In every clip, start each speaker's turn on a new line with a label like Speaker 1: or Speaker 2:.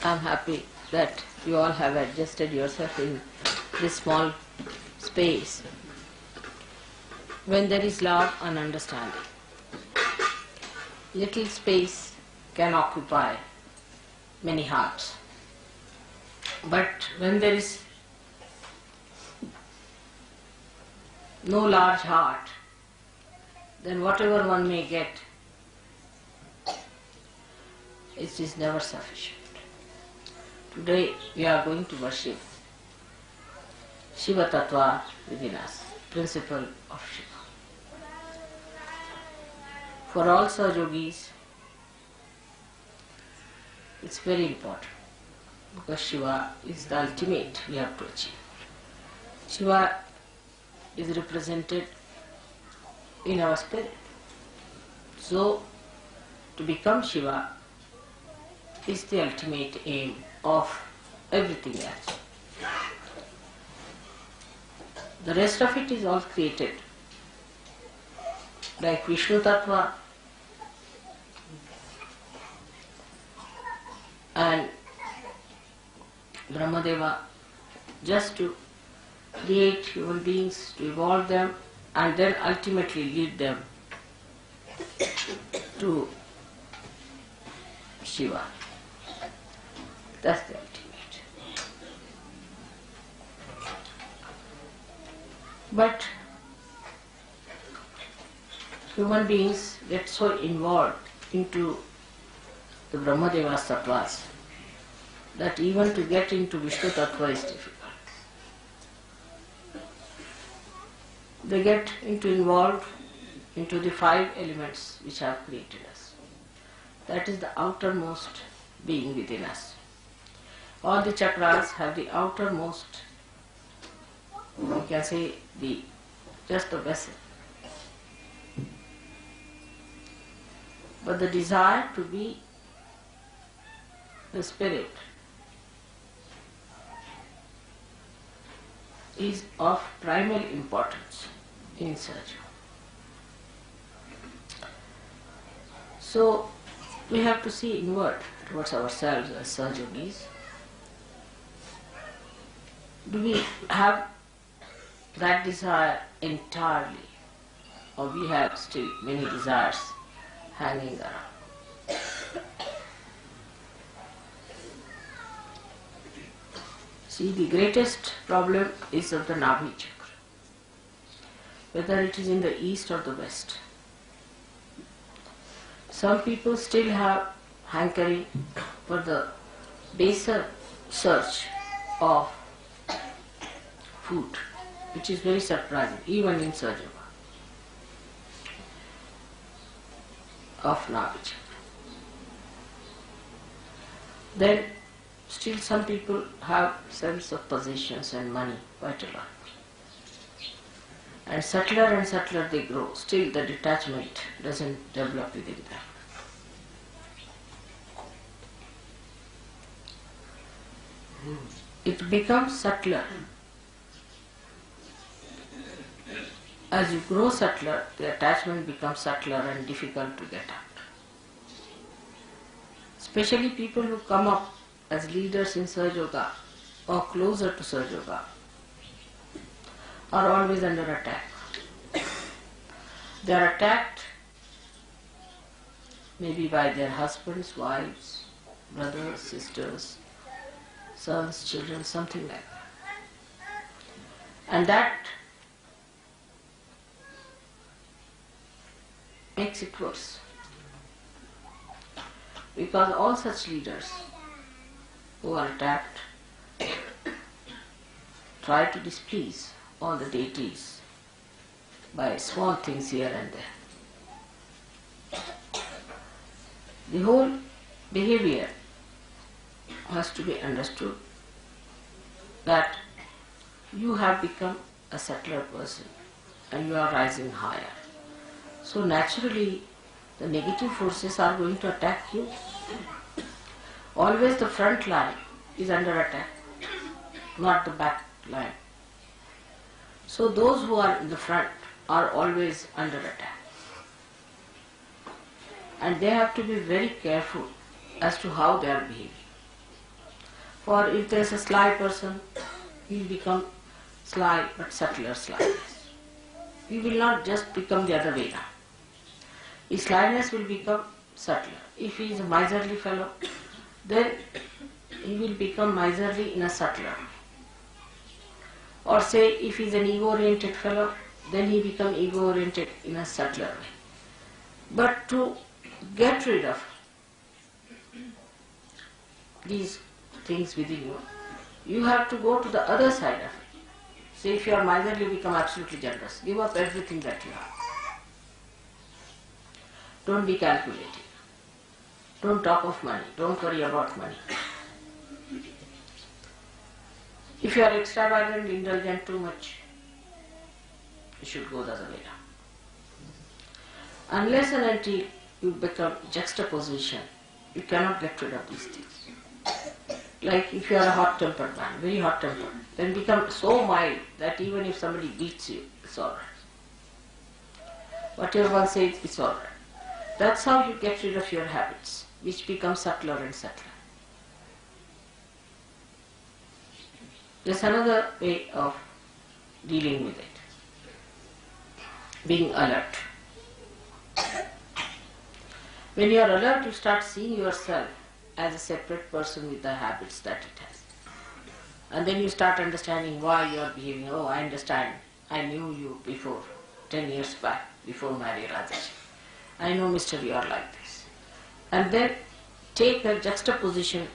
Speaker 1: I'm happy that you all have adjusted yourself in this small space. When there is love and understanding, little space can occupy many hearts. But when there is no large heart, then whatever one may get, it is never sufficient. Today we are going to worship Shiva Tattva within us, principle of Shiva. For all Sahajogis, it's very important because Shiva is the ultimate we have to achieve. Shiva is represented in our spirit. So, to become Shiva is the ultimate aim of everything else. The rest of it is all created. Like Vishnu Tattva and Brahmadeva, just to create human beings, to evolve them, and then ultimately lead them to Shiva. That's the ultimate. But human beings get so involved into the Brahmadeva's tattvas that even to get into Vishnu Tattva is difficult. They get involved into the 5 elements which have created us. That is the outermost being within us. All the chakras have the outermost, we can say, just the vessel. But the desire to be the spirit is of primal importance in Sahaja. So we have to see inward towards ourselves as Sahajogis. Do we have that desire entirely, or we have still many desires hanging around? See, the greatest problem is of the Nabhi chakra, whether it is in the east or the west. Some people still have hankering for the baser search of food, which is very surprising, even in Sajava of Nabhi chakra. Then still some people have sense of possessions and money quite a lot. And subtler they grow, still the detachment doesn't develop within them. It becomes subtler. As you grow subtler, the attachment becomes subtler and difficult to get out. Especially people who come up as leaders in Sahaja or closer to Sahaja are always under attack. They are attacked maybe by their husbands, wives, brothers, sisters, sons, children, something like that. And that makes it worse. Because all such leaders who are attacked try to displease all the deities by small things here and there. The whole behavior has to be understood that you have become a subtler person and you are rising higher. So naturally the negative forces are going to attack you. Always the front line is under attack, not the back line. So those who are in the front are always under attack. And they have to be very careful as to how they are behaving. For if there is a sly person, he will become sly but subtler slyness. He will not just become the other way now. His slyness will become subtler. If he is a miserly fellow, then he will become miserly in a subtler. Or say, if he is an ego-oriented fellow, then he becomes ego-oriented in a subtler way. But to get rid of these things within you, you have to go to the other side of it. Say, if you are miserly, become absolutely generous. Give up everything that you have. Don't be calculating. Don't talk of money. Don't worry about money. If you are extravagant, indulgent too much, you should go the other way now. Unless and until you become juxtaposition, you cannot get rid of these things. Like if you are a hot-tempered man, very hot-tempered, then become so mild that even if somebody beats you, it's alright. Whatever one says, it's alright. That's how you get rid of your habits, which become subtler and subtler. There's another way of dealing with it. Being alert. When you are alert, you start seeing yourself as a separate person with the habits that it has. And then you start understanding why you are behaving. Oh, I understand. I knew you before, 10 years back, before marrying Rajesh. I know, mister, you are like this. And then take a juxtaposition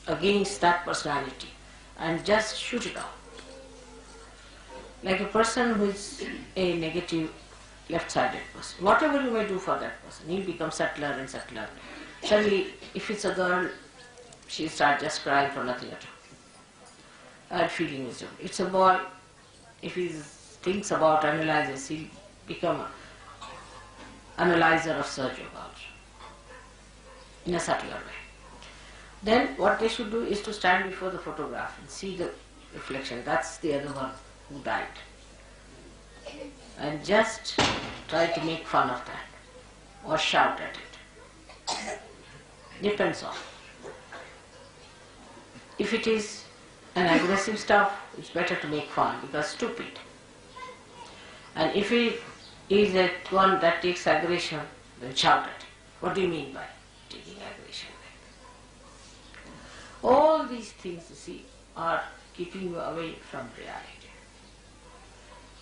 Speaker 1: against that personality and just shoot it out. Like a person who is a negative, left-sided person. Whatever you may do for that person, he'll become subtler and subtler. Suddenly, if it's a girl, she'll start just crying for nothing at all. And feeling miserable. It's a boy, if he thinks about, analyzes, he'll become an analyzer of surgery about in a subtler way. Then what they should do is to stand before the photograph and see the reflection. That's the other one who died. And just try to make fun of that or shout at it. Depends on. If it is an aggressive stuff, it's better to make fun because stupid. And if it is that one that takes aggression, then shout at it. What do you mean by taking aggression? All these things, you see, are keeping you away from reality.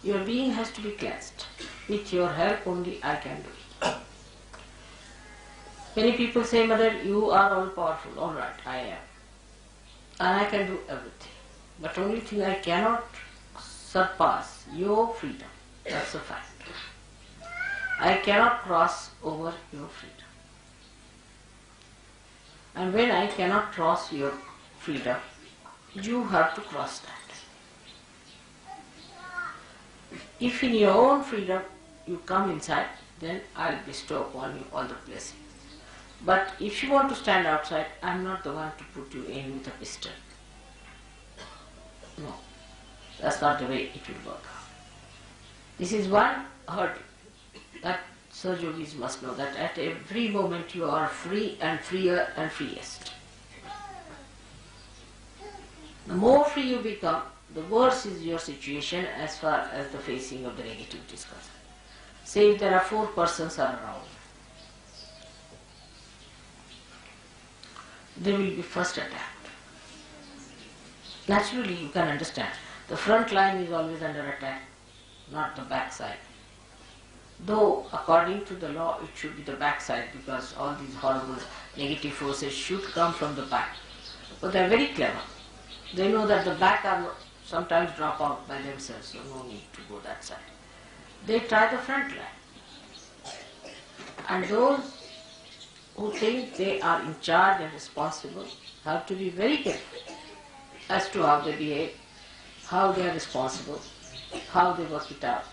Speaker 1: Your being has to be cleansed. With your help only I can do it. Many people say, Mother, you are all powerful. All right, I am. And I can do everything. But only thing I cannot surpass your freedom. That's a fact. I cannot cross over your freedom. And when I cannot cross your freedom, you have to cross that. If in your own freedom you come inside, then I'll bestow upon you all the blessings. But if you want to stand outside, I'm not the one to put you in with a pistol. No, that's not the way it will work out. This is one hurdle that Sir Yogis must know, that at every moment you are free and freer and freest. The more free you become, the worse is your situation as far as the facing of the negativity is concerned. Say if there are 4 persons around, they will be first attacked. Naturally, you can understand, the front line is always under attack, not the back side. Though, according to the law, it should be the back side because all these horrible negative forces should come from the back. But they are very clever. They know that the back are sometimes drop out by themselves, so no need to go that side. They try the front line. And those who think they are in charge and responsible have to be very careful as to how they behave, how they are responsible, how they work it out.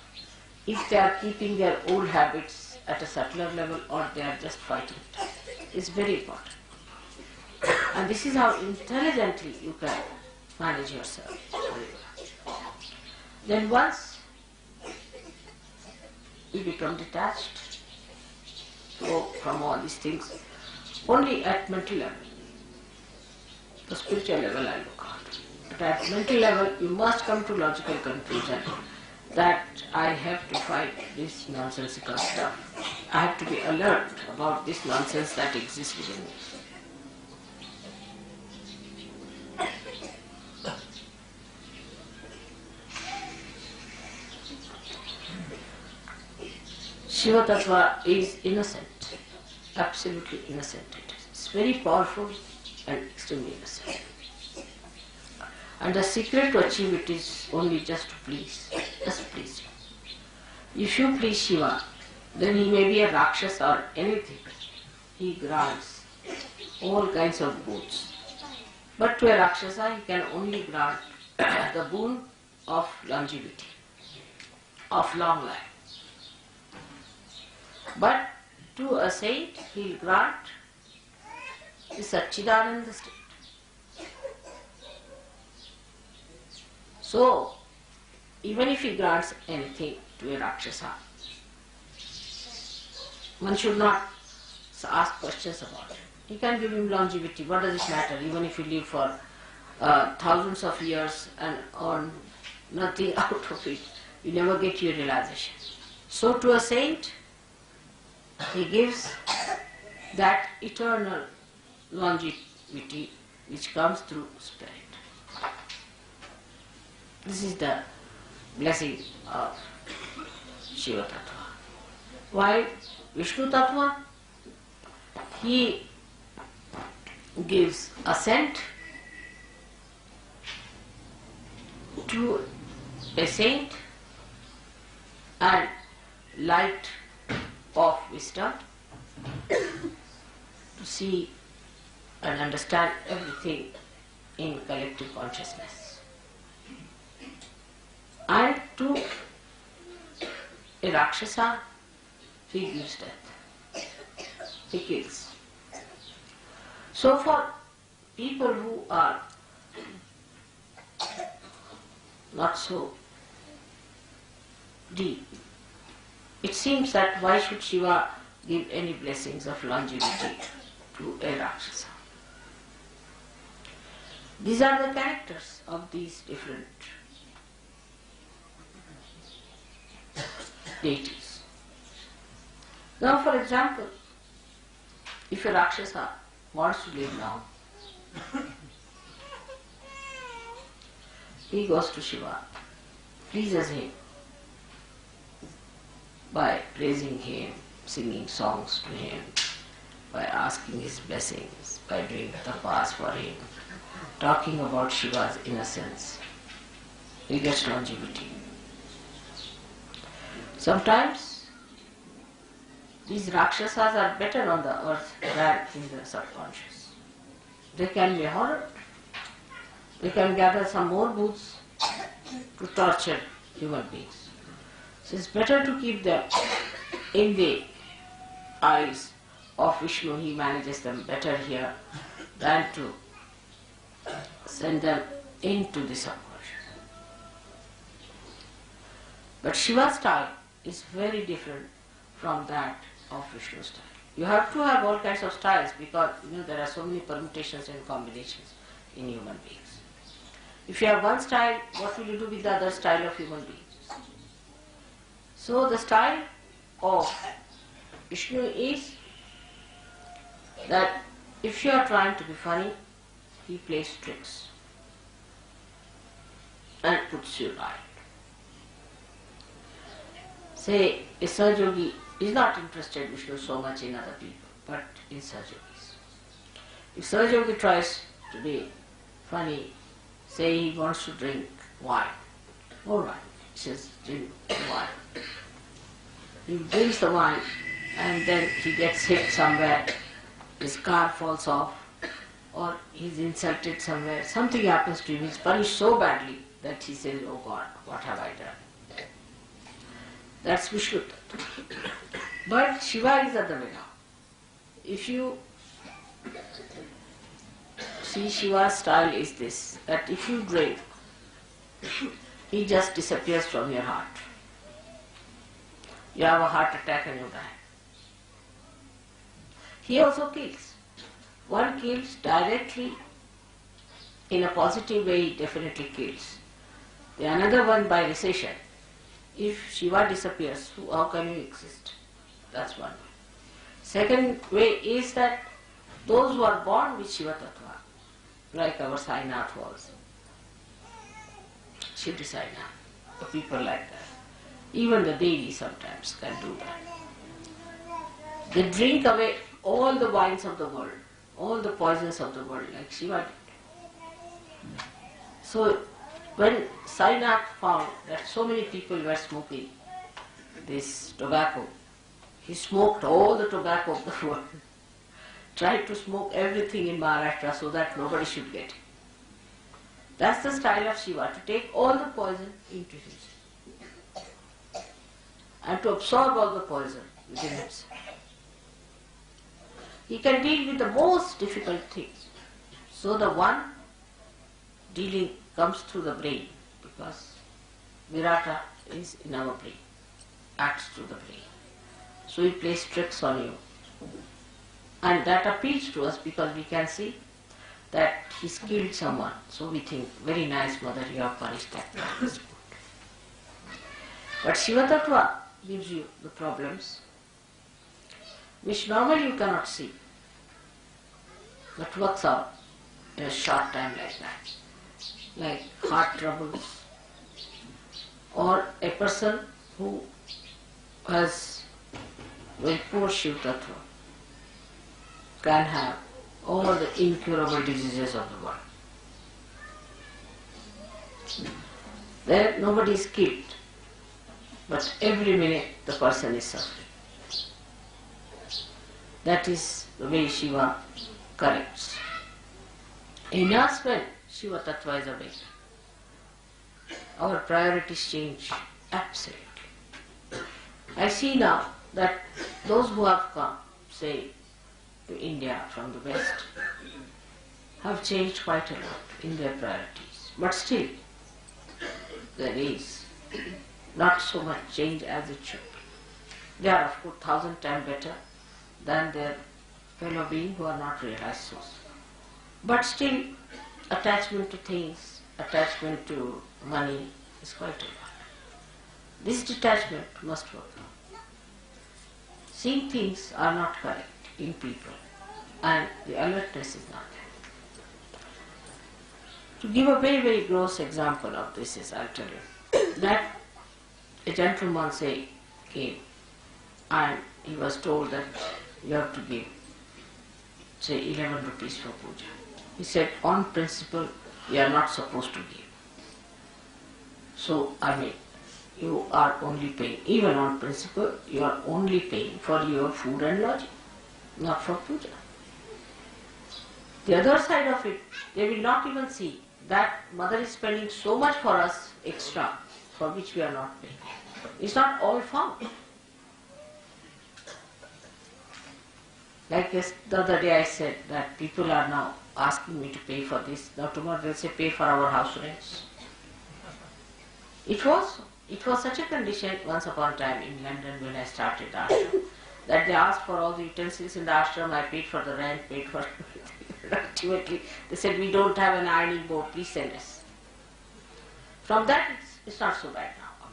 Speaker 1: If they are keeping their old habits at a subtler level or they are just fighting it. It's very important. And this is how intelligently you can manage yourself. Then once you become detached from all these things, only at mental level, The spiritual level I look at. But at mental level, you must come to logical conclusion that I have to fight this nonsensical stuff. I have to be alert about this nonsense that exists within me. Shiva Tattva is innocent, absolutely innocent it is. It's very powerful and extremely innocent. And the secret to achieve it is only just to please, just please him. If you please Shiva, then he may be a Rakshasa or anything. He grants all kinds of boons. But to a Rakshasa he can only grant the boon of longevity, of long life. But to a saint he will grant the Satchidananda state. So, even if he grants anything to a Rakshasa, one should not ask questions about it. He can give him longevity, what does it matter, even if you live for thousands of years and earn nothing out of it, you never get your realization. So to a saint, he gives that eternal longevity which comes through spirit. This is the blessing of Shiva Tattva. While Vishnu Tattva, he gives assent to a saint and light of wisdom to see and understand everything in collective consciousness. And to a Rakshasa, he gives death. He kills. So for people who are not so deep, it seems that why should Shiva give any blessings of longevity to a Rakshasa? These are the characters of these different deities. Now, for example, if a Rakshasa wants to live long, he goes to Shiva, pleases him by praising him, singing songs to him, by asking his blessings, by doing tapas for him, talking about Shiva's innocence. He gets longevity. Sometimes these Rakshasas are better on the earth than in the subconscious. They can be horrid. They can gather some more booths to torture human beings. So it's better to keep them in the eyes of Vishnu. He manages them better here than to send them into the subconscious. But Shiva's style is very different from that of Vishnu's style. You have to have all kinds of styles because there are so many permutations and combinations in human beings. If you have one style, what will you do with the other style of human beings? So the style of Vishnu is that if you are trying to be funny, he plays tricks and puts you right. Say, a Sahajogi is not interested, Vishnu, so much in other people, but in Sahajogis. If Sahajogi tries to be funny, say he wants to drink wine, all right, he says, drink wine. He drinks the wine and then he gets hit somewhere, his car falls off, or he's insulted somewhere, something happens to him, he's punished so badly that he says, oh God, what have I done? That's Vishnu Tattva. But Shiva is other way now. If you see, Shiva's style is this, that if you drink, he just disappears from your heart. You have a heart attack and you die. He also kills. One kills directly in a positive way, it definitely kills. The another one by recession. If Shiva disappears, how can you exist? That's one way. Second way is that those who are born with Shiva Tattva, like our Sainath was, Shri Sainath, the people like that. Even the Devi sometimes can do that. They drink away all the wines of the world, all the poisons of the world, like Shiva did. So when Sainath found that so many people were smoking this tobacco, he smoked all the tobacco of the world, tried to smoke everything in Maharashtra so that nobody should get it. That's the style of Shiva, to take all the poison into himself and to absorb all the poison within himself. He can deal with the most difficult things. So the one dealing comes through the brain, because Virata is in our brain, acts through the brain. So he plays tricks on you. And that appeals to us because we can see that he's killed someone. So we think, very nice mother, you have punished that. That is good. But Shiva Tattva gives you the problems which normally you cannot see, but works out in a short time like that. Like heart troubles, or a person who has very poor Shiva Tattva can have all the incurable diseases of the world. There nobody is killed, but every minute the person is suffering. That is the way Shiva corrects. In us, when Shiva Tattva is awake, our priorities change absolutely. I see now that those who have come, say, to India from the West, have changed quite a lot in their priorities. But still, there is not so much change as it should be. They are, of course, 1,000 times better than their fellow beings who are not realized souls. But still, attachment to things, attachment to money is quite a lot. This detachment must work out. Seeing things are not correct in people, and the alertness is not there. To give a very, very gross example of this is, I'll tell you, that a gentleman, say, came and he was told that you have to give, say, 11 rupees for puja. He said, on principle, you are not supposed to give. So, you are only paying, even on principle, you are only paying for your food and lodging, not for puja. The other side of it, they will not even see that mother is spending so much for us extra, for which we are not paying. It's not all found. Like the other day I said that people are now asking me to pay for this. Now tomorrow they'll say pay for our house rents. It was such a condition once upon a time in London when I started the ashram, that they asked for all the utensils in the ashram, I paid for the rent, paid for everything. Ultimately they said, we don't have an ironing board, please send us. From that it's not so bad now, of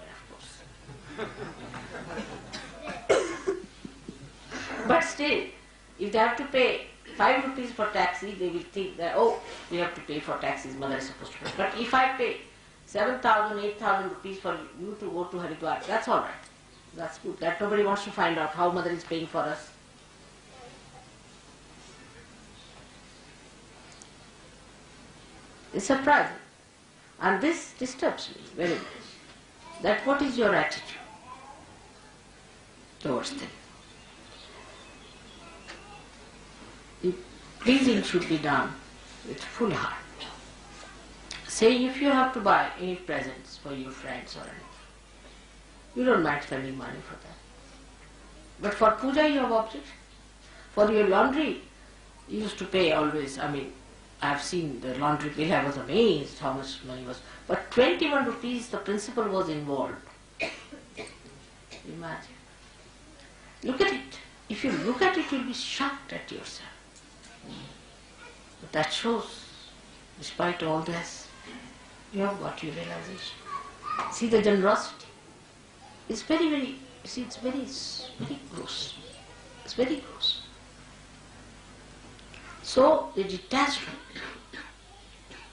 Speaker 1: course. But still, if they have to pay 5 rupees for taxi, they will think that, oh, we have to pay for taxis, mother is supposed to pay. But if I pay 7,000, 8,000 rupees for you to go to Haridwar, that's all right. That's good. That nobody wants to find out how mother is paying for us. It's surprising. And this disturbs me very much. That what is your attitude towards them? The pleasing should be done with full heart. Say if you have to buy any presents for your friends or anything, you don't mind spending money for that. But for puja you have objection. For your laundry, you used to pay always. I have seen the laundry bill, I was amazed how much money was. But 21 rupees, the principal was involved. Imagine. Look at it. If you look at it, you'll be shocked at yourself. But that shows Despite all this, you have got your realization. See the generosity. It's very, see, it's very gross. It's very gross. So the detachment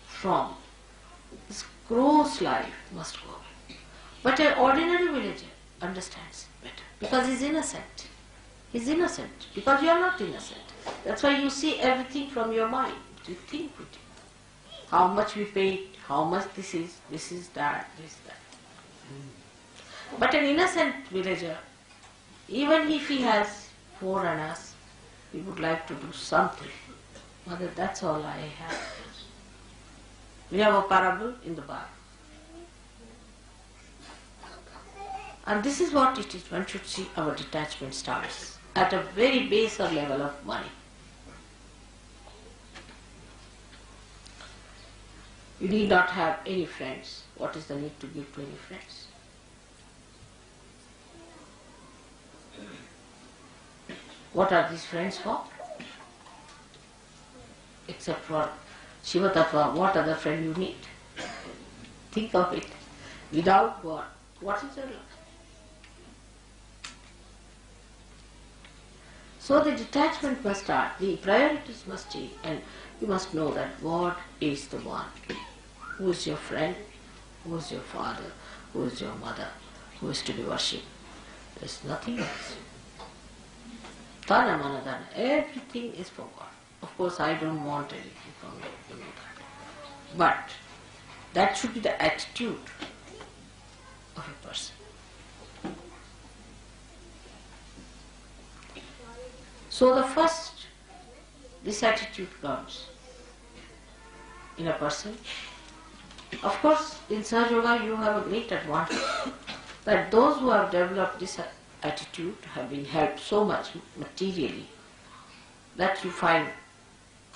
Speaker 1: from this gross life must go away. But an ordinary villager understands it better because he's innocent. He's innocent because you are not innocent. That's why you see everything from your mind. You think with it. How much we paid, how much this is that, this, that. But an innocent villager, even if he has 4 annas, he would like to do something. Mother, that's all I have. We have a parable in the Bible. And this is what it is. One should see our detachment starts at a very baser level of money. You need not have any friends. What is the need to give to any friends? What are these friends for? Except for Shiva Tattva, what other friend you need? Think of it. Without God, what is your life? So the detachment must start, the priorities must change, and you must know that God is the one who is your friend, who is your father, who is your mother, who is to be worshipped. There is nothing else. Tana manadana, everything is for God. Of course, I don't want anything from you, you know that. But that should be the attitude of a person. So the first, this attitude comes in a person. Of course, in Sahaja Yoga you have a great advantage that those who have developed this attitude have been helped so much materially that you find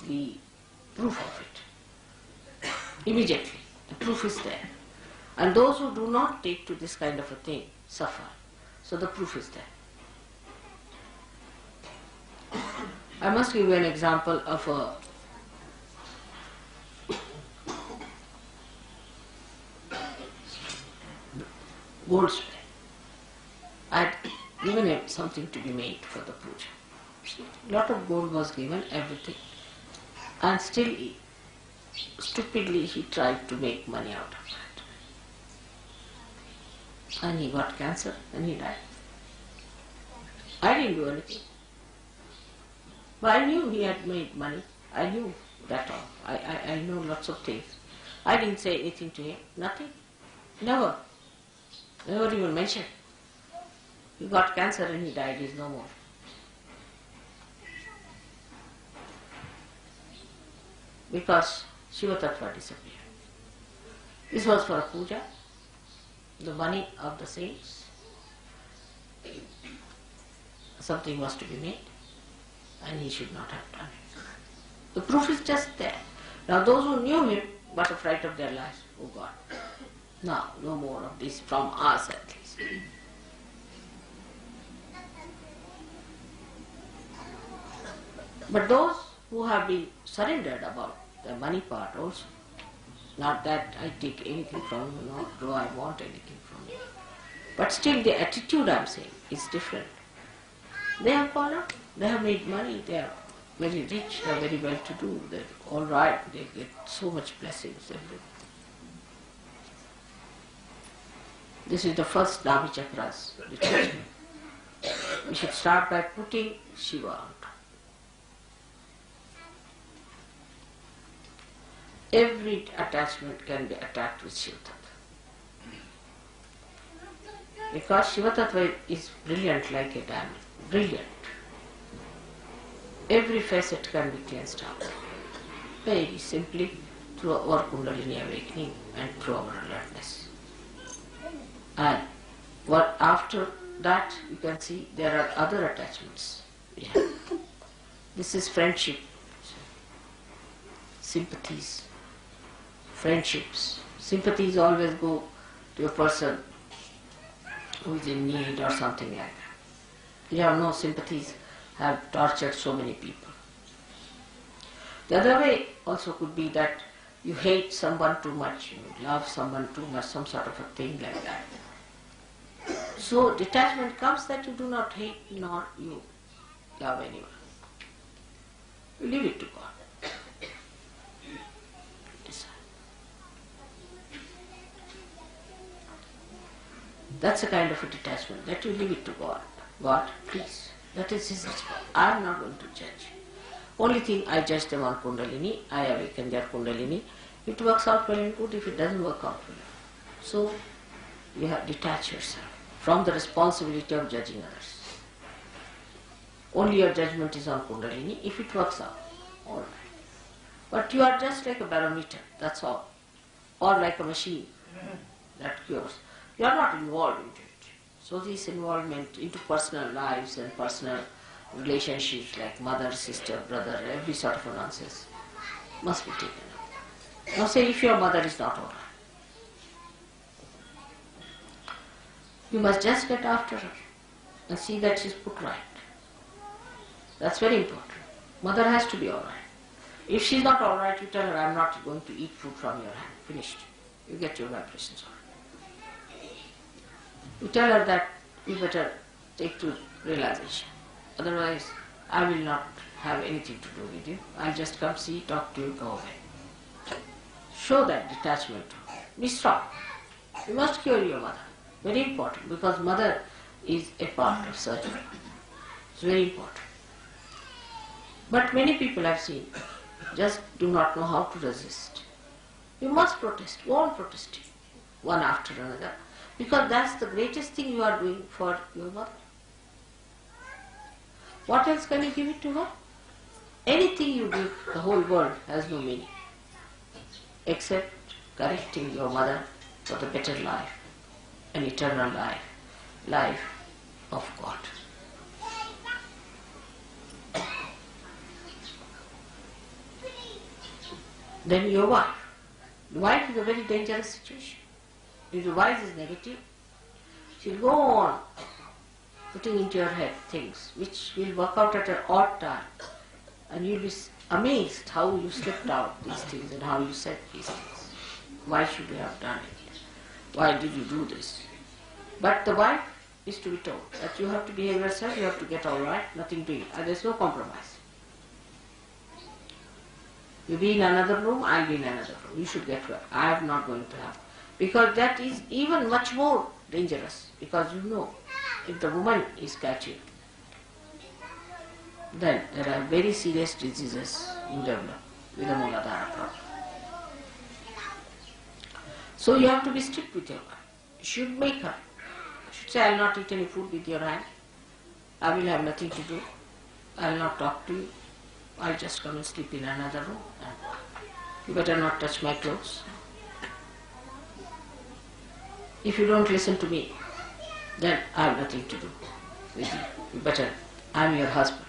Speaker 1: the proof of it. Immediately, the proof is there. And those who do not take to this kind of a thing suffer. So the proof is there. I must give you an example of a goldsmith. I had given him something to be made for the puja. A lot of gold was given, everything. And still, stupidly, he tried to make money out of that. And he got cancer and he died. I didn't do anything. But I knew he had made money. I knew that all. I know lots of things. I didn't say anything to him. Nothing. Never. Never even mentioned. He got cancer and he died. He's no more. Because Shiva Tattva disappeared. This was for a puja. The money of the saints. Something was to be made. And he should not have done it. The proof is just there. Now those who knew him got a fright of their lives. Oh God, now no more of this from us at least. But those who have been surrendered about the money part also, not that I take anything from you, nor do I want anything from you. But still the attitude I am saying is different. They have gone up. They have made money, they are very rich, they are very well to do, they are all right, they get so much blessings, everything. This is the first Navi Chakras, detachment. We should start by putting Shiva on top. Every attachment can be attacked with Shiva Tattva. Because Shiva Tattva is brilliant like a diamond, brilliant. Every facet can be cleansed out very simply through our Kundalini awakening and through our alertness. And what after that you can see there are other attachments we have. This is friendship, sympathies, friendships. Sympathies always go to a person who is in need or something like that. You have no sympathies, have tortured so many people. The other way also could be that You hate someone too much, you love someone too much, some sort of a thing like that. So detachment comes that you do not hate nor you love anyone. You leave it to God. Decide. That's a kind of a detachment, that you leave it to God. God, please. That is His response. I am not going to judge. Only thing, I judge them on Kundalini, I awaken their Kundalini. It works out well and good, if it doesn't work out well. So, you have to detach yourself from the responsibility of judging others. Only your judgment is on Kundalini, if it works out, all right. But you are just like a barometer, that's all. Or like a machine that cures. You are not involved into it. So this involvement into personal lives and personal relationships like mother, sister, brother, every sort of a nonsense must be taken up. Now say if your mother is not alright, you must just get after her and see that she is put right. That's very important. Mother has to be alright. If she is not alright, you tell her, I am not going to eat food from your hand. Finished. You get your vibrations on. You tell her that you better take to realization. Otherwise, I will not have anything to do with you. I'll just come see, talk to you, go away. Show that detachment. Be strong. You must cure your mother. Very important, because mother is a part of surgery. It's very important. But many people I've seen just do not know how to resist. You must protest. Go on protesting, one after another, because that's the greatest thing you are doing for your mother. What else can you give it to her? Anything you give the whole world has no meaning, except correcting your mother for the better life, an eternal life, life of God. Then your wife. The wife is a very dangerous situation. If the wife is negative, she'll go on putting into your head things which will work out at an odd time, and you'll be amazed how you slipped out these things and how you said these things. Why should you have done it? Why did you do this? But the wife is to be told that you have to behave yourself, you have to get all right, nothing to eat, and there's no compromise. You be in another room, I'll be in another room. You should get well. I am not going to have. Because that is even much more dangerous. Because you know, if the woman is catching, then there are very serious diseases you develop with the Mooladhara problem. So you have to be strict with your wife. You should make her. You should say, I will not eat any food with your hand. I will have nothing to do. I will not talk to you. I'll just come and sleep in another room. And you better not touch my clothes. If you don't listen to me, then I have nothing to do with you. You better, I'm your husband.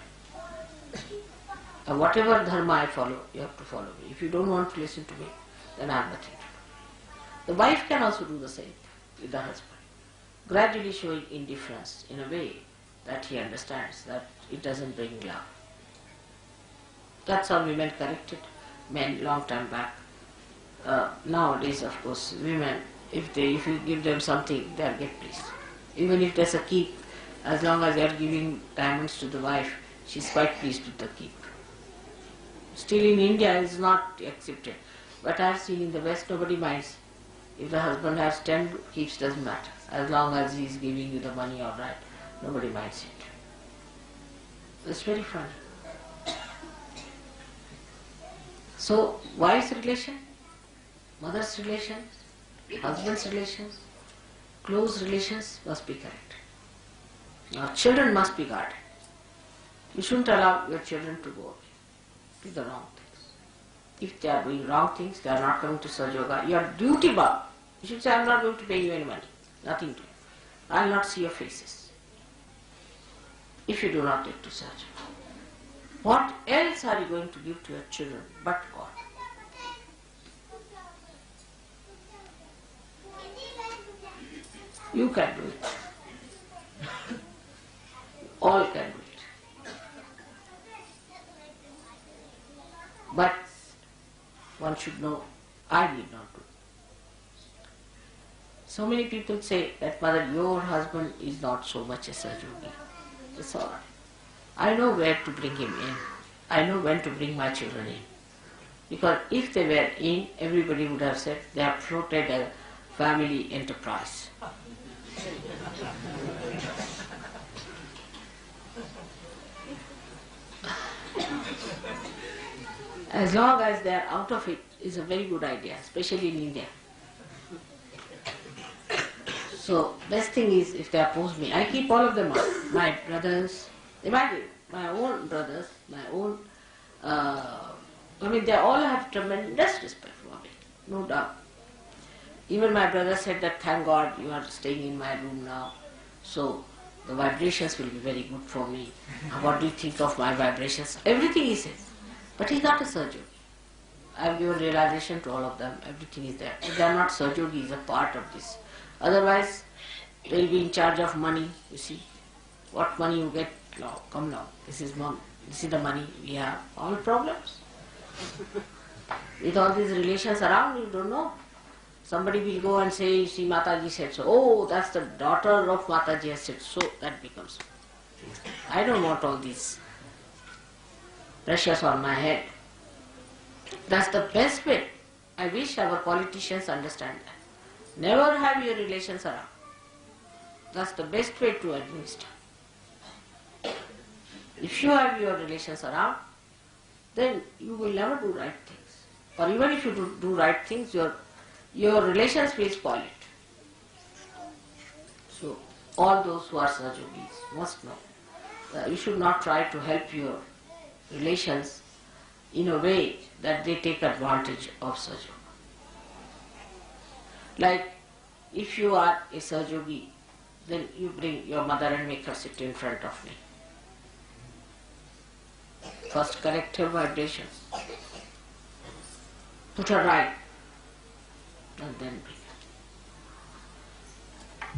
Speaker 1: And whatever dharma I follow, you have to follow me. If you don't want to listen to me, then I have nothing to do. The wife can also do the same with the husband, gradually showing indifference in a way that he understands that it doesn't bring love. That's how women corrected men long time back. Nowadays, of course, women, if you give them something, they'll get pleased. Even if there's a keep, as long as they are giving diamonds to the wife, she's quite pleased with the keep. Still in India, it's not accepted. But I've seen in the West, nobody minds. If the husband has 10 keeps, doesn't matter. As long as he's giving you the money, all right, nobody minds it. It's very funny. So, wife's relation, mother's relations, husband's relations, close relations must be correct. Now, children must be guarded. You shouldn't allow your children to go to the wrong things. If they are doing wrong things, they are not coming to Sahaja Yoga, you are duty bound. You should say, I am not going to pay you any money, nothing to you. I will not see your faces if you do not take to Sahaja. What else are you going to give to your children but God? You can do it. All can do it. But one should know I need not do. So many people say that, Mother, your husband is not so much a Sahajogi. It's all right. I know where to bring him in. I know when to bring my children in. Because if they were in, everybody would have said they have floated a family enterprise. As long as they are out of it is a very good idea, especially in India. So best thing is if they oppose me, I keep all of them up. My brothers, imagine, my own brothers, my own, they all have tremendous respect for me, no doubt. Even my brother said that, thank God you are staying in my room now, so the vibrations will be very good for me. What do you think of my vibrations? Everything he says. But he's not a surgeon. I have given realization to all of them, everything is there. If they are not surgeon, he is a part of this. Otherwise, they will be in charge of money, you see. What money you get now, come now, this is the money we have, all problems. With all these relations around, you don't know. Somebody will go and say, see, Mataji said so. Oh, that's the daughter of Mataji has said so. That becomes. I don't want all these pressures on my head. That's the best way. I wish our politicians understand that. Never have your relations around. That's the best way to administer. If you have your relations around, then you will never do right things. Or even if you do right things, your relations will spoil it. So, all those who are Sahajogis must know that you should not try to help your relations in a way that they take advantage of Sahajoga. Like, if you are a Sahajogi, then you bring your mother and make her sit in front of me. First correct her vibrations. Put her right. And then bring her.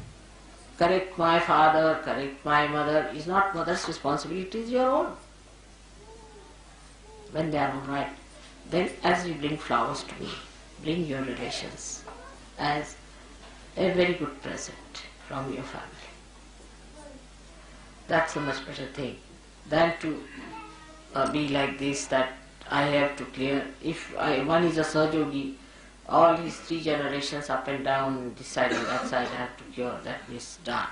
Speaker 1: Correct my father, correct my mother is not mother's responsibility, it is your own. When they are all right, then as you bring flowers to me, bring your relations as a very good present from your family. That's a much better thing than to be like this, that I have to clear. If one is a Sahajogi, all his 3 generations up and down, this side and that side, I have to cure. That is done.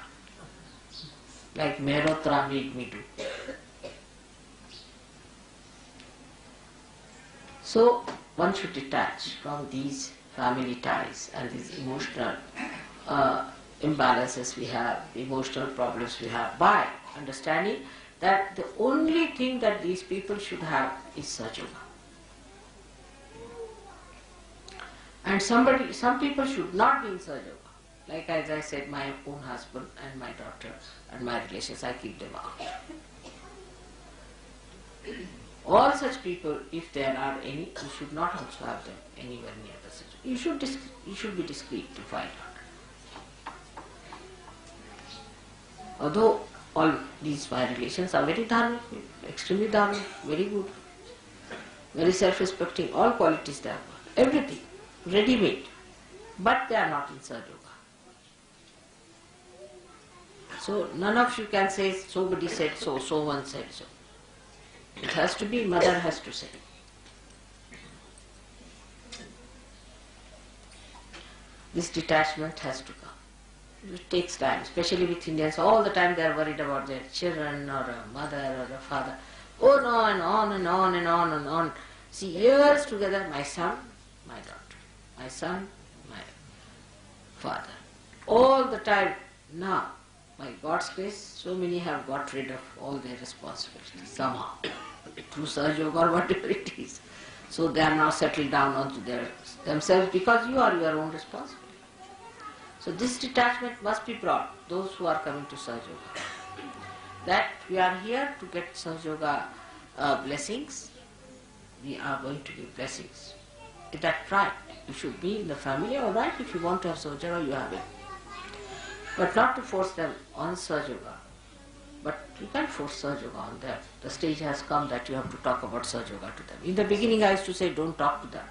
Speaker 1: Like Mehrotra made me do. So one should detach from these family ties and these emotional imbalances we have, emotional problems we have, by understanding that the only thing that these people should have is Sahajoga. And some people should not be in Sahajoga. Like as I said, my own husband and my daughter and my relations, I keep them out. All such people, if there are any, you should not also have them anywhere near the Sahajoga. You should be discreet to find out. Although all these my relations are very dharmic, extremely dharmic, very good, very self-respecting, all qualities they have got, everything, ready-made, but they are not in Sahajoga. So none of you can say, somebody said so, so one said so. It has to be, mother has to say. This detachment has to come. It takes time, especially with Indians. All the time they are worried about their children or a mother or a father. Oh no, and on and on and on and on. See, years together, my son, my daughter. My son, my father. All the time. Now, by God's grace, so many have got rid of all their responsibilities somehow, through Sahajoga or whatever it is. So they are now settled down onto themselves, because you are your own responsibility. So this detachment must be brought, those who are coming to Sahajoga. That we are here to get Sahajoga blessings, we are going to give blessings. Is that right? You should be in the family, all right, if you want to have Sahajoga, you have it. But not to force them on Sahajoga. But you can't force Sahajoga on them. The stage has come that you have to talk about Sahajoga to them. In the beginning I used to say, don't talk to them.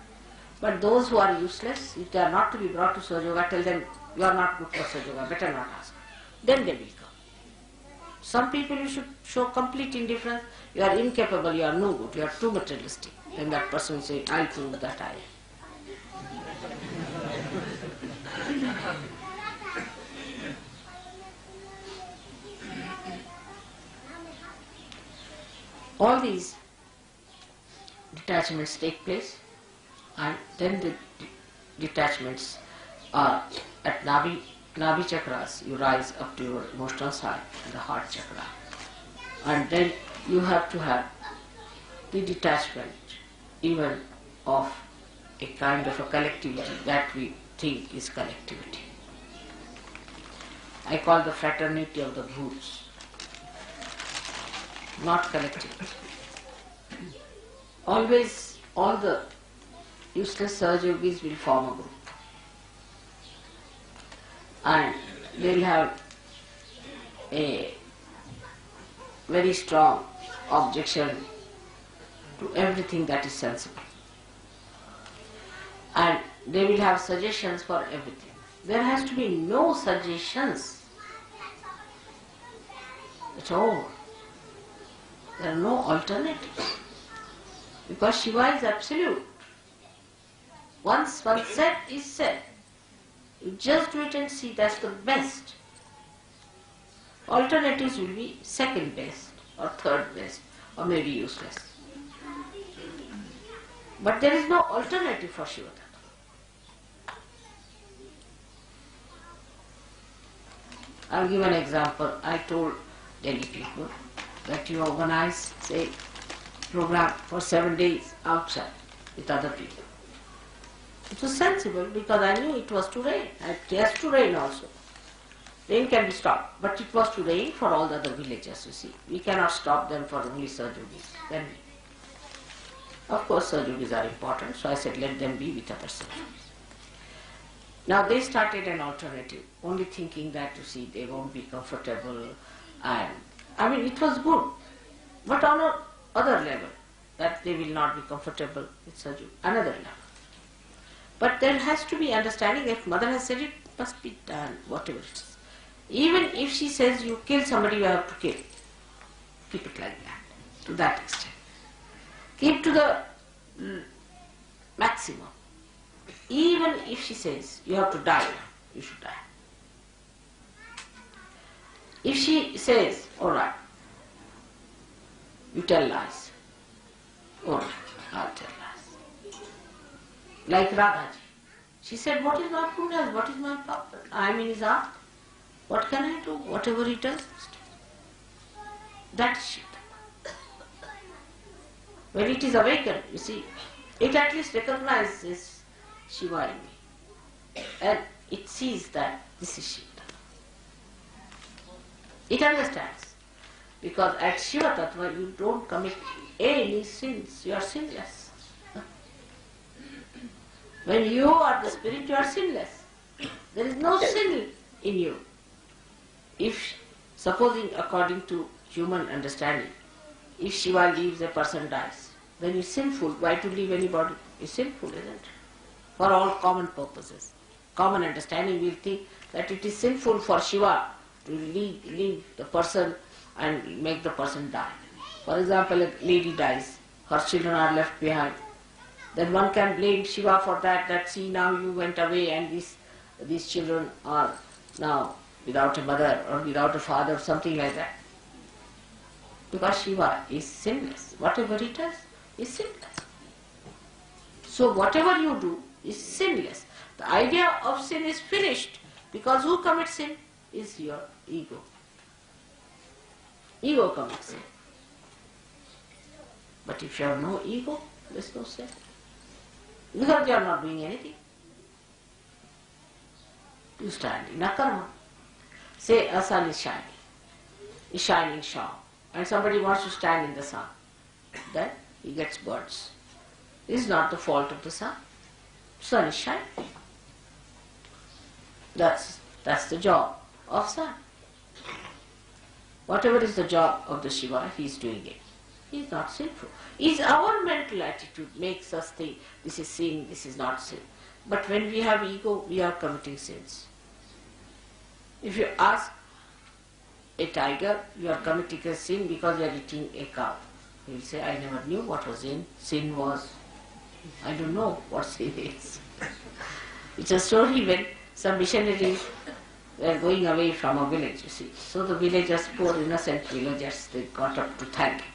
Speaker 1: But those who are useless, if they are not to be brought to Sahaja Yoga, tell them, you are not good for Sahaja Yoga, better not ask. Then they will come. Some people you should show complete indifference, you are incapable, you are no good, you are too materialistic. Then that person will say, I'll prove that I am. All these detachments take place, and then the detachments are at Nabi chakras. You rise up to your emotional side and the heart chakra, and then you have to have the detachment even of a kind of a collectivity that we think is collectivity. I call the fraternity of the groups, not collectivity. Always all the useless Sahaja Yogis will form a group, and they will have a very strong objection to everything that is sensible, and they will have suggestions for everything. There has to be no suggestions at all. There are no alternatives, because Shiva is absolute. Once one said is said. You just do it and see, that's the best. Alternatives will be second best or third best or maybe useless. But there is no alternative for Shivaratri. I'll give an example. I told Delhi people that you organize, say, program for 7 days outside with other people. It was sensible because I knew it was to rain. It has to rain also. Rain can be stopped, but it was to rain for all the other villages, you see. We cannot stop them for only Sahaja Yogis. Then of course Sahaja Yogis are important, so I said let them be with other Sahaja Yogis. Now they started an alternative, only thinking that, you see, they won't be comfortable, and I mean it was good, but on another level, that they will not be comfortable with Sahaja Yoga, another level. But there has to be understanding. If Mother has said it, must be done, whatever it is. Even if she says you kill somebody, you have to kill. Keep it like that, to that extent. Keep to the maximum. Even if she says you have to die, you should die. If she says, all right, you tell lies, all right, I'll tell lies. Like Radhaji. She said, what is my punya? What is my papa? I am in his heart. What can I do? Whatever he does. That is Shiva. When it is awakened, you see, it at least recognizes Shiva in me. And it sees that this is Shiva. It understands. Because at Shiva Tattva you don't commit any sins. You are sinless. When you are the spirit, you are sinless. There is no sin in you. If, supposing according to human understanding, if Shiva leaves, a person dies, then it's sinful. Why to leave anybody? It's sinful, isn't it? For all common purposes. Common understanding will think that it is sinful for Shiva to leave the person and make the person die. For example, a lady dies, her children are left behind. Then one can blame Shiva for that see, now you went away and these children are now without a mother or without a father, something like that. Because Shiva is sinless. Whatever he does is sinless. So whatever you do is sinless. The idea of sin is finished, because who commits sin is your ego. Ego commits sin. But if you have no ego, there is no sin. Because you are not doing anything. You stand in a karma. Say a sun is shining sharp, and somebody wants to stand in the sun. Then he gets birds. This is not the fault of the sun. Sun is shining. That's the job of sun. Whatever is the job of the Shiva, he is doing it. He is not sinful. It's our mental attitude makes us think this is sin, this is not sin. But when we have ego, we are committing sins. If you ask a tiger, you are committing a sin because you are eating a cow. He will say, I never knew what was sin. Sin was, I don't know what sin is. It's a story when some missionaries were going away from a village, you see. So the villagers, poor innocent villagers, they got up to thank him.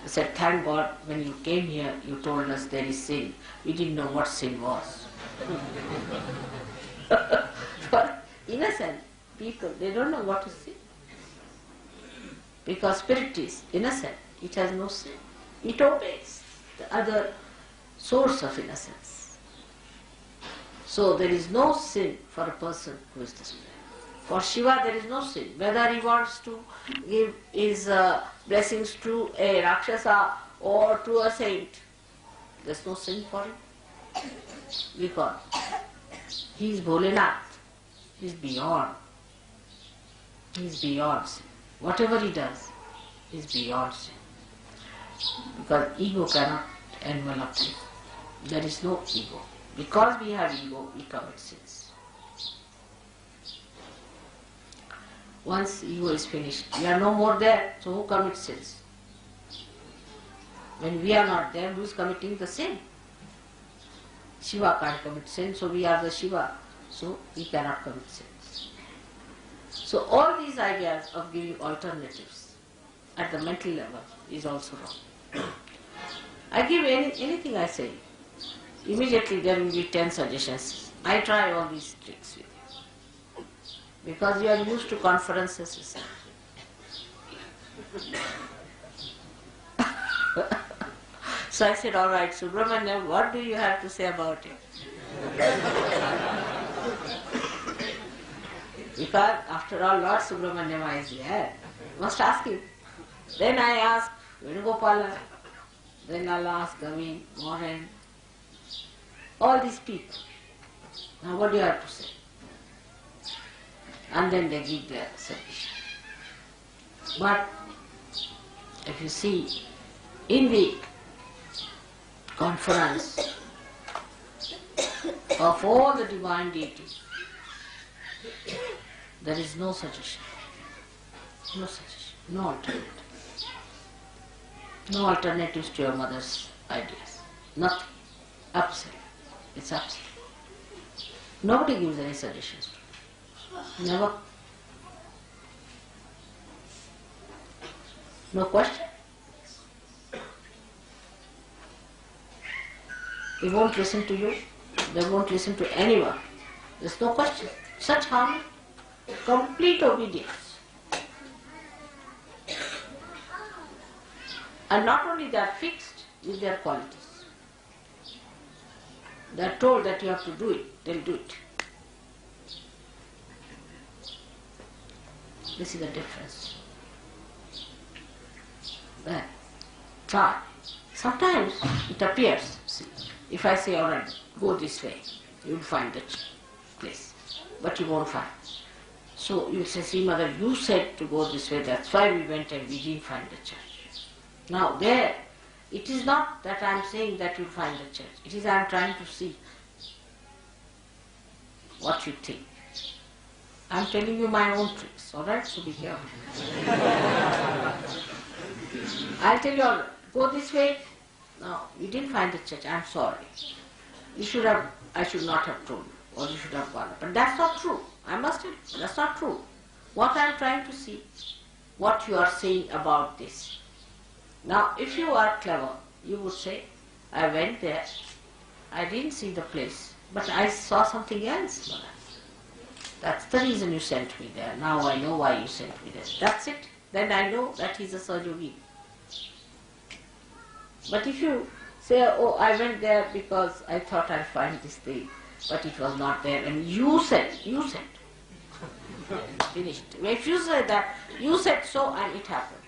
Speaker 1: They said, thank God, when you came here, you told us there is sin. We didn't know what sin was. For innocent people, they don't know what is sin. Because spirit is innocent, it has no sin. It obeys the other source of innocence. So there is no sin for a person who is the spirit. For Shiva there is no sin. Whether he wants to give his blessings to a Rakshasa or to a saint, there is no sin for him. Because he is Bholenath. He is beyond. He is beyond sin. Whatever he does is beyond sin. Because ego cannot envelop him. There is no ego. Because we have ego, we commit sins. Once ego is finished, we are no more there, so who commits sins? When we are not there, who is committing the sin? Shiva can't commit sin, so we are the Shiva, so we cannot commit sins. So all these ideas of giving alternatives at the mental level is also wrong. I give anything I say, immediately there will be 10 suggestions. I try all these tricks with you. Because you are used to conferences, you see. So I said, all right, Subramanyam, what do you have to say about it? Because after all, Lord Subramanyam is there. Must ask him. Then I ask Venugopala, then I'll ask Gavin, Mohan, all these people. Now what do you have to say? And then they give their submission. But if you see, in the conference of all the divine deities, there is no suggestion. No suggestion. No alternative. No alternatives to your mother's ideas. Nothing. Absolute. It's absolute. Nobody gives any suggestions to you. Never. No question. They won't listen to you. They won't listen to anyone. There's no question. Such harmony. Complete obedience. And not only they are fixed with their qualities. They are told that you have to do it, they'll do it. This is the difference. Then, try. Sometimes it appears, see, if I say, all right, go this way, you'll find the place, but you won't find. So you say, see mother, you said to go this way, that's why we went and we didn't find the church. Now there, it is not that I am saying that you'll find the church. It is I am trying to see what you think. I am telling you my own tricks, alright? So be careful. I'll tell you, all right, go this way. No, you didn't find the church, I am sorry. I should not have told you, or you should have gone. But that's not true. I must tell you, that's not true. What I am trying to see, what you are saying about this. Now, if you are clever, you would say, I went there, I didn't see the place, but I saw something else, mother. That's the reason you sent me there. Now I know why you sent me there. That's it. Then I know that he's a Sajogi. But if you say, oh, I went there because I thought I'd find this thing, but it was not there, and you said. Finished. If you say that, you said so and it happened.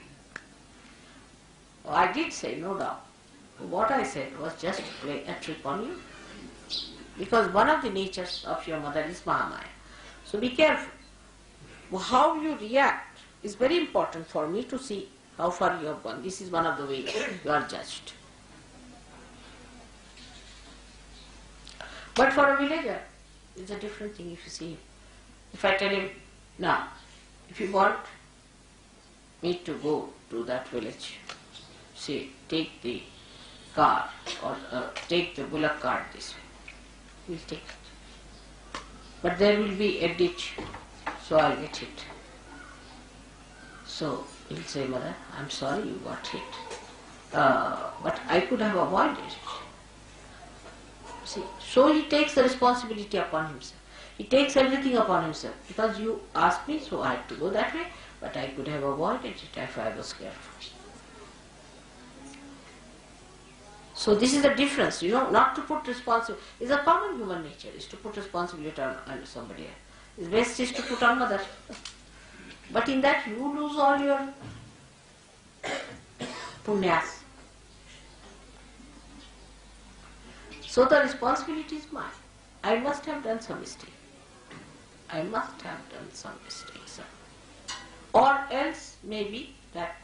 Speaker 1: Oh, I did say, no doubt. What I said was just to play a trick on you. Because one of the natures of your mother is Mahamaya. So be careful. How you react is very important for me to see how far you have gone. This is one of the ways you are judged. But for a villager, it's a different thing if you see him. If I tell him, now, if you want me to go to that village, say, take the car or take the bullock cart this way, he'll take it. But there will be a ditch, so I'll get hit. So he'll say, Mother, I'm sorry you got hit, but I could have avoided it. See, so he takes the responsibility upon himself. He takes everything upon himself. Because you asked me, so I had to go that way, but I could have avoided it if I was careful. So this is the difference, not to put responsibility. It's a common human nature, is to put responsibility on somebody else. It's best is to put on mother. But in that you lose all your punyas. So the responsibility is mine. I must have done some mistake. I must have done some mistakes. Or else maybe that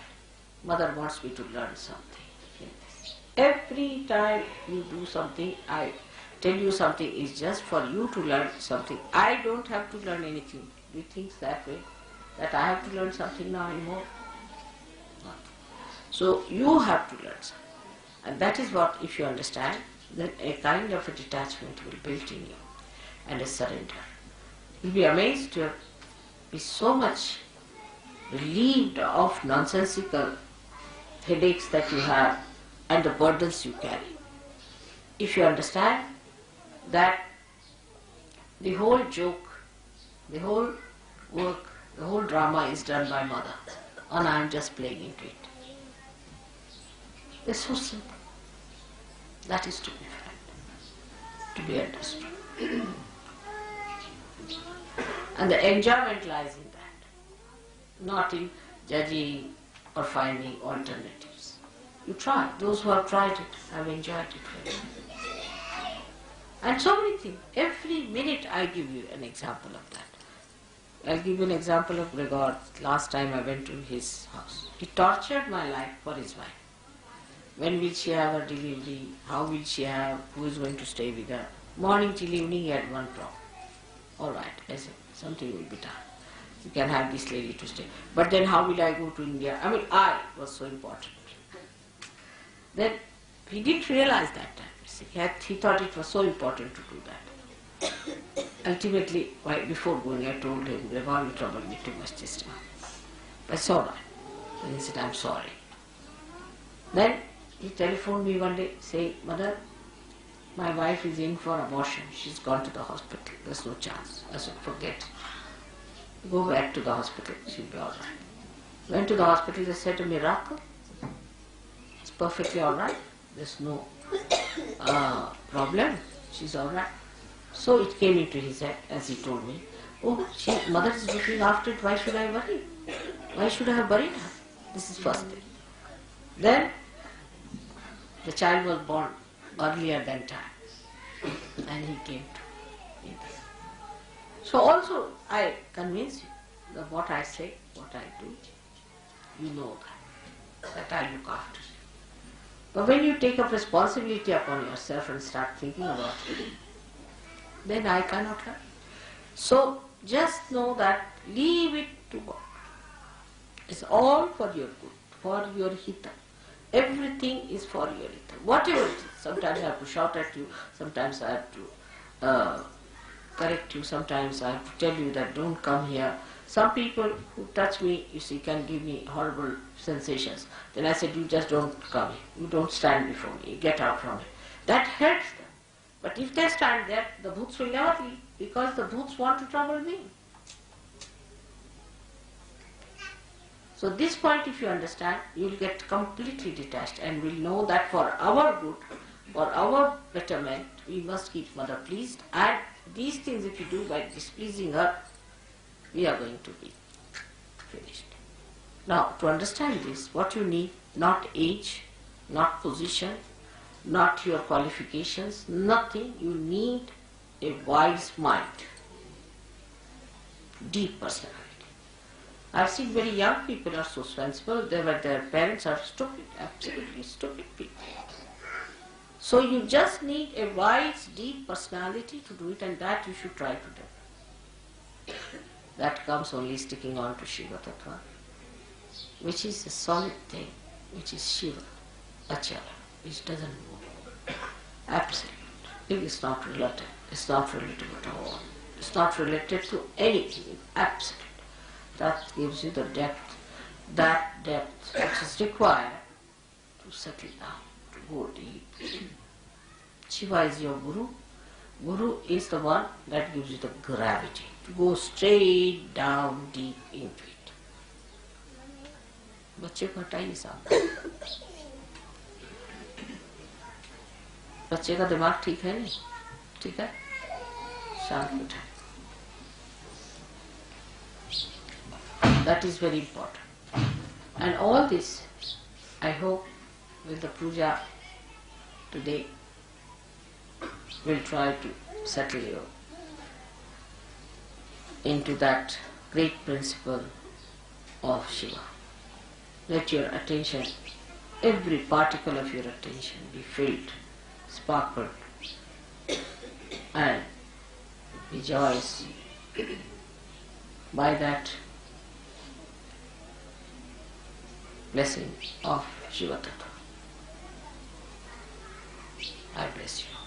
Speaker 1: mother wants me to learn something in this. Every time you do something, I tell you something is just for you to learn something. I don't have to learn anything. Do you think that way? That I have to learn something now anymore? Not. So you have to learn something. And that is what, if you understand, then a kind of a detachment will build in you and a surrender. You'll be amazed to be so much relieved of nonsensical headaches that you have and the burdens you carry. If you understand that the whole joke, the whole work, the whole drama is done by mother and I am just playing into it. It's so simple. That is to be felt, to be understood. And the enjoyment lies in that, not in judging or finding alternatives. You try. Those who have tried it have enjoyed it very much. And so many things. Every minute I give you an example of that. I'll give you an example of Gregor. Last time I went to his house. He tortured my life for his wife. When will she have her delivery? How will she have? Who is going to stay with her? Morning till evening he had one problem. All right, I said, something will be done. You can have this lady to stay. But then how will I go to India? I was so important. Then he didn't realize that time. See, he thought it was so important to do that. Ultimately, before going, I told him, Gregor, you troubled me too much this time. But it's all right. And he said, I'm sorry. Then he telephoned me one day saying, Mother, my wife is in for abortion. She's gone to the hospital. There's no chance. I said, forget it. Go back to the hospital. She'll be all right. Went to the hospital. They said a miracle. It's perfectly all right. There's no problem. She's all right. So it came into his head, as he told me, oh, mother is looking after it. Why should I worry? Why should I have buried her? This is first thing. Then the child was born earlier than time and he came to India. So also I convince you that what I say, what I do, you know that I look after you. But when you take up responsibility upon yourself and start thinking about it, then I cannot help. So just know that leave it to God. It's all for your good, for your hita. Everything is for your hita. Whatever it is. Sometimes I have to shout at you, sometimes I have to correct you, sometimes I have to tell you that don't come here. Some people who touch me, you see, can give me horrible sensations. Then I said, you just don't come here. You don't stand before me. You get out from it. That hurts them. But if they stand there, the bhoots will never leave, because the bhoots want to trouble me. So this point, if you understand, you will get completely detached and will know that for our good, for our betterment, we must keep mother pleased. And these things, if you do by displeasing her, we are going to be finished. Now, to understand this, what you need, not age, not position, not your qualifications, nothing. You need a wise mind, deep personality. I've seen very young people are so sensible, their parents are stupid, absolutely stupid people. So you just need a wise, deep personality to do it, and that you should try to do. That comes only sticking on to Shiva Tattva, which is a solid thing, which is Shiva, Achala, which doesn't move. Absolute. It is not relative. It's not relative at all. It's not related to anything. Absolute. That gives you the depth, that depth which is required to settle down, to go deep. Shiva is your Guru. Guru is the one that gives you the gravity to go straight down deep into it. बच्चे को हटाइए सामने. बच्चे का दिमाग ठीक है नहीं? ठीक है? शांत उठाए. That is very important. And all this, I hope, with the puja today, will try to settle you into that great principle of Shiva. Let your attention, every particle of your attention be filled, sparkled, and rejoice by that blessing of Shiva Tattva. I bless you.